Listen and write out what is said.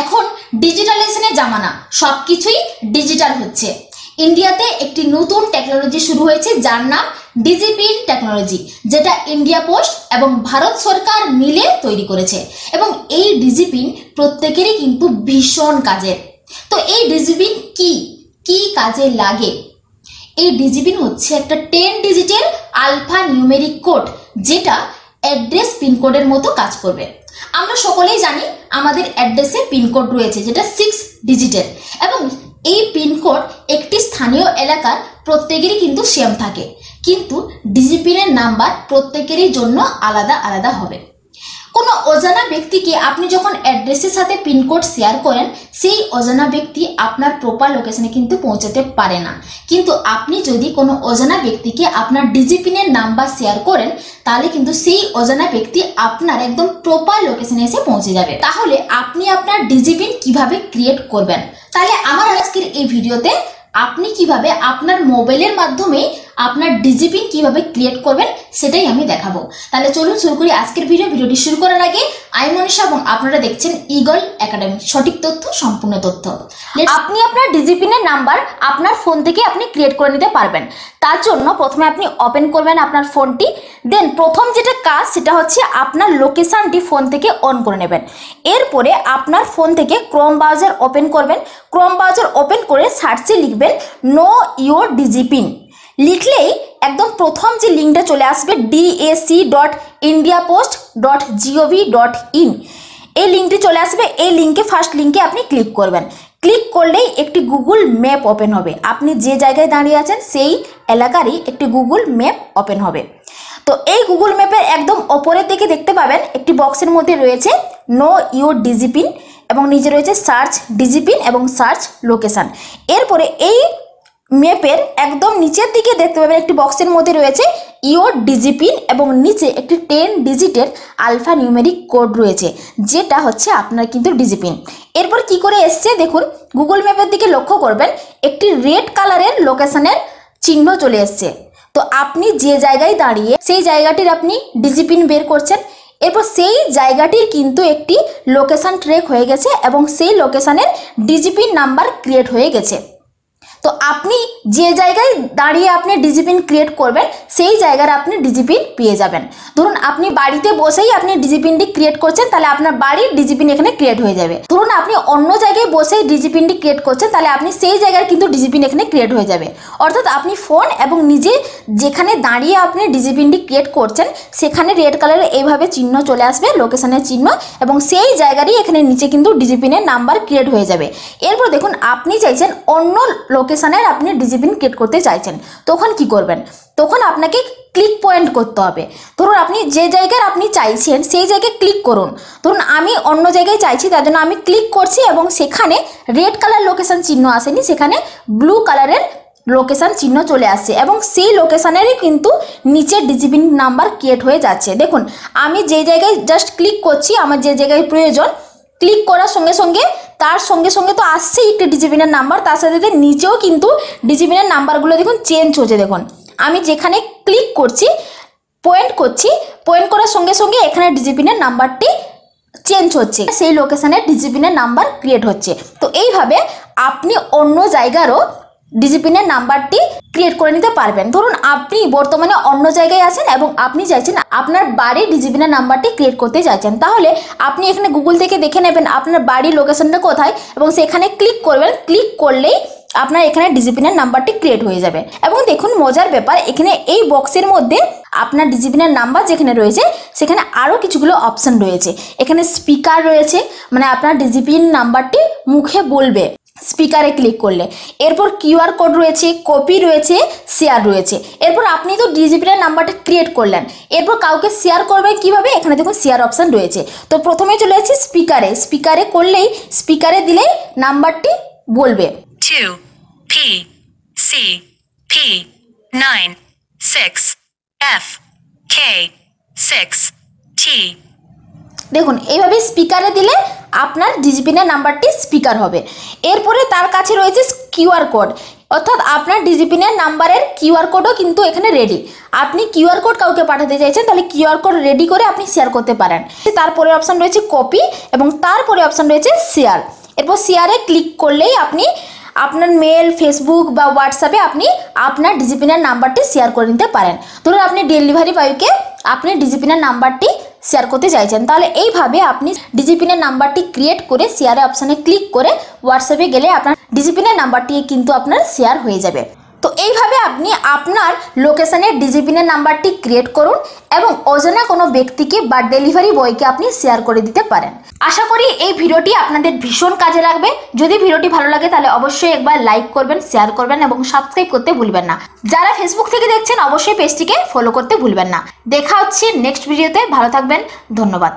এখন ডিজিটালাইজেশনের জামানা, সবকিছুই ডিজিটাল হচ্ছে। ইন্ডিয়াতে একটি নতুন টেকনোলজি শুরু হয়েছে যার নাম ডিজিপিন টেকনোলজি, যেটা ইন্ডিয়া পোস্ট এবং ভারত সরকার মিলে তৈরি করেছে। এবং এই ডিজিপিন প্রত্যেকেরই কিন্তু ভীষণ কাজের। তো এই ডিজিপিন কি কি কাজে লাগে? এই ডিজিপিন হচ্ছে একটা 10 ডিজিটের আলফা নিউমেরিক কোড, যেটা অ্যাড্রেস পিনকোডের মতো কাজ করবে। আমরা সকলেই জানি আমাদের অ্যাড্রেসে পিনকোড রয়েছে যেটা 6 ডিজিটের, এবং এই পিনকোড একটি স্থানীয় এলাকার প্রত্যেকেরই কিন্তু সেম থাকে, কিন্তু ডিজিপিনের নাম্বার প্রত্যেকেরই জন্য আলাদা আলাদা হবে। কোনো অজানা ব্যক্তিকে আপনি যখন অ্যাড্রেসের সাথে পিনকোড শেয়ার করেন, সেই অজানা ব্যক্তি আপনার প্রপার লোকেশনে কিন্তু পৌঁছাতে পারে না। কিন্তু আপনি যদি কোনো অজানা ব্যক্তিকে আপনার ডিজিপিনের নাম্বার শেয়ার করেন, তাহলে কিন্তু সেই অজানা ব্যক্তি আপনার একদম প্রপার লোকেশনে এসে পৌঁছে যাবে। তাহলে আপনি আপনার ডিজিপিন কিভাবে ক্রিয়েট করবেন? তাহলে আমার আজকের এই ভিডিওতে আপনি কিভাবে আপনার মোবাইলের মাধ্যমে আপনার ডিজিপিন কিভাবে ক্রিয়েট করবেন সেটাই আমি দেখাবো। তাহলে চলুন শুরু করি আজকের ভিডিওটি শুরু করার আগে আমি মনীষা এবং আপনারা দেখছেন ইগল একাডেমি, সঠিক তথ্য সম্পূর্ণ তথ্য। আপনি আপনার ডিজিপিনের নাম্বার আপনার ফোন থেকে আপনি ক্রিয়েট করে নিতে পারবেন। তার জন্য প্রথমে আপনি ওপেন করবেন আপনার ফোনটি, দেন প্রথম যেটা কাজ সেটা হচ্ছে আপনার লোকেশনটি ফোন থেকে অন করে নেবেন। এরপরে আপনার ফোন থেকে ক্রোম ব্রাউজার ওপেন করবেন। ক্রোম ব্রাউজার ওপেন করে সার্চে লিখবেন নো ইওর ডিজিপিন। লিখলেই একদম প্রথম যে লিঙ্কটা চলে আসবে dac.indiapost.gov.in, এই লিঙ্কটি চলে আসবে। এই লিঙ্কে ফার্স্ট লিঙ্কে আপনি ক্লিক করবেন। ক্লিক করলেই একটি গুগল ম্যাপ ওপেন হবে। আপনি যে জায়গায় দাঁড়িয়ে আছেন সেই এলাকারই একটি গুগল ম্যাপ ওপেন হবে। তো এই গুগল ম্যাপের একদম ওপরের দিকে দেখতে পাবেন একটি বক্সের মধ্যে রয়েছে নো ইওর ডিজিপিন এবং নিচে রয়েছে সার্চ ডিজিপিন এবং সার্চ লোকেশন। এরপরে এই ম্যাপের একদম নিচের দিকে দেখতে পাবেন একটি বক্সের মধ্যে রয়েছে ইওর ডিজিপিন এবং নিচে একটি 10 ডিজিটের আলফা নিউমেরিক কোড রয়েছে, যেটা হচ্ছে আপনার কিন্তু ডিজিপিন। এরপর কি করে এসছে দেখুন, গুগল ম্যাপের দিকে লক্ষ্য করবেন একটি রেড কালারের লোকেশনের চিহ্ন চলে এসছে। তো আপনি যে জায়গায় দাঁড়িয়ে সেই জায়গাটির আপনি ডিজিপিন বের করছেন। এরপর সেই জায়গাটির কিন্তু একটি লোকেশন ট্র্যাক হয়ে গেছে এবং সেই লোকেশনের ডিজিপিন নাম্বার ক্রিয়েট হয়ে গেছে। তো আপনি যে জায়গায় দাঁড়িয়ে আপনি ডিজিপিন ক্রিয়েট করবেন সেই জায়গার আপনি ডিজিপিন পেয়ে যাবেন। ধরুন আপনি বাড়িতে বসেই আপনি ডিজিপিনটি ক্রিয়েট করছেন, তাহলে আপনার বাড়ির ডিজিপিন এখানে ক্রিয়েট হয়ে যাবে। ধরুন আপনি অন্য জায়গায় বসেই ডিজিপিনটি ক্রিয়েট করছেন, তাহলে আপনি সেই জায়গার কিন্তু ডিজিপিন এখানে ক্রিয়েট হয়ে যাবে। অর্থাৎ আপনি ফোন এবং নিজে যেখানে দাঁড়িয়ে আপনি ডিজিপিনটি ক্রিয়েট করছেন সেখানে রেড কালারের এইভাবে চিহ্ন চলে আসবে, লোকেশনের চিহ্ন, এবং সেই জায়গারই এখানে নিচে কিন্তু ডিজিপিনের নাম্বার ক্রিয়েট হয়ে যাবে। এরপর দেখুন আপনি চাইছেন অন্য লোকেশনের আপনি ডিজিপিন ক্রিয়েট করতে চাইছেন, তখন কি করবেন? তখন আপনাকে ক্লিক পয়েন্ট করতে হবে। ধরুন আপনি যে জায়গায় আপনি চাইছেন সেই জায়গায় ক্লিক করুন। ধরুন আমি অন্য জায়গায় চাইছি, তার জন্য আমি ক্লিক করছি এবং সেখানে রেড কালার লোকেশন চিহ্ন আসেনি, সেখানে ব্লু কালারের লোকেশন চিহ্ন চলে আসছে এবং সেই লোকেশনেরই কিন্তু নিচে ডিজিপিন নাম্বার ক্রিয়েট হয়ে যাচ্ছে। দেখুন আমি যে জায়গায় জাস্ট ক্লিক করছি, আমার যে জায়গায় প্রয়োজন, ক্লিক করার সঙ্গে সঙ্গে তার সঙ্গে সঙ্গে তো আসছেই একটি ডিজিপিনের নাম্বার, তার সাথে সাথে নিচেও কিন্তু ডিজিপিনের নাম্বারগুলো দেখুন চেঞ্জ হচ্ছে। দেখুন আমি যেখানে ক্লিক করছি, পয়েন্ট করছি, পয়েন্ট করার সঙ্গে সঙ্গে এখানে ডিজিপিনের নাম্বারটি চেঞ্জ হচ্ছে, সেই লোকেশনের ডিজিপিনের নাম্বার ক্রিয়েট হচ্ছে। তো এইভাবে আপনি অন্য জায়গারও ডিজিপিনের নাম্বারটি ক্রিয়েট করে নিতে পারবেন। ধরুন আপনি বর্তমানে অন্য জায়গায় আছেন এবং আপনি চাইছেন আপনার বাড়ির ডিজিপিনের নাম্বারটি ক্রিয়েট করতে চাইছেন, তাহলে আপনি এখানে গুগল থেকে দেখে নেবেন আপনার বাড়ির লোকেশনটা কোথায় এবং সেখানে ক্লিক করবেন। ক্লিক করলেই আপনার এখানে ডিজিপিনের নাম্বারটি ক্রিয়েট হয়ে যাবে। এবং দেখুন মজার ব্যাপার, এখানে এই বক্সের মধ্যে আপনার ডিজিপিনের নাম্বার যেখানে রয়েছে সেখানে আরও কিছুগুলো অপশান রয়েছে। এখানে স্পিকার রয়েছে, মানে আপনার ডিজিপিন নাম্বারটি মুখে বলবে স্পিকারে ক্লিক করলে। এরপর কিউআর কোড রয়েছে, কপি রয়েছে, শেয়ার রয়েছে। এরপর আপনি তো ডিজিপিনের নাম্বারটা ক্রিয়েট করলেন, এরপর কাউকে শেয়ার করবেন কিভাবে, এখানে দেখুন শেয়ার অপশান রয়েছে। তো প্রথমে চলে যাচ্ছি স্পিকারে, স্পিকারে করলেই স্পিকারে দিলেই নাম্বারটি বলবে 2PCP9 6FK6T। দেখুন এইভাবে স্পিকারে দিলে আপনার ডিজিপিনের নাম্বারটি স্পিকার হবে। এরপরে তার কাছে রয়েছে কিউআর কোড। অর্থাৎ আপনার ডিজিপিনের নাম্বারের কিউআর কোডও কিন্তু এখানে রেডি। আপনি কিউআর কোড কাউকে পাঠাতে চাইছেন, তাহলে কিউআর কোড রেডি করে আপনি শেয়ার করতে পারেন। তারপরে অপশান রয়েছে কপি এবং তারপরে অপশান রয়েছে শেয়ার। এরপর শেয়ারে ক্লিক করলেই আপনি আপনার মেল, ফেসবুক বা হোয়াটসঅ্যাপে আপনি আপনার ডিজিপিনের নাম্বারটি শেয়ার করে নিতে পারেন। ধরুন আপনি ডেলিভারি বয়কে আপনি ডিজিপিনের নাম্বারটি শেয়ার করতে চাইছেন, তাহলে এইভাবে আপনি ডিজিপিনের নাম্বারটি ক্রিয়েট করে শেয়ারে অপশানে ক্লিক করে হোয়াটসঅ্যাপে গেলে আপনার ডিজিপিনের নাম্বারটি কিন্তু আপনার শেয়ার হয়ে যাবে। তো এইভাবে আপনি আপনার লোকেশনের ডিজিপিনের নাম্বারটি ক্রিয়েট করুন এবং অজানা কোনো ব্যক্তিকে বা ডেলিভারি বয়কে আপনি শেয়ার করে দিতে পারেন। আশা করি এই ভিডিওটি আপনাদের ভীষণ কাজে লাগবে। যদি ভিডিওটি ভালো লাগে তাহলে অবশ্যই একবার লাইক করবেন, শেয়ার করবেন এবং সাবস্ক্রাইব করতে ভুলবেন না। যারা ফেসবুক থেকে দেখছেন অবশ্যই পেজটিকে ফলো করতে ভুলবেন না। দেখা হচ্ছে নেক্সট ভিডিওতে। ভালো থাকবেন, ধন্যবাদ।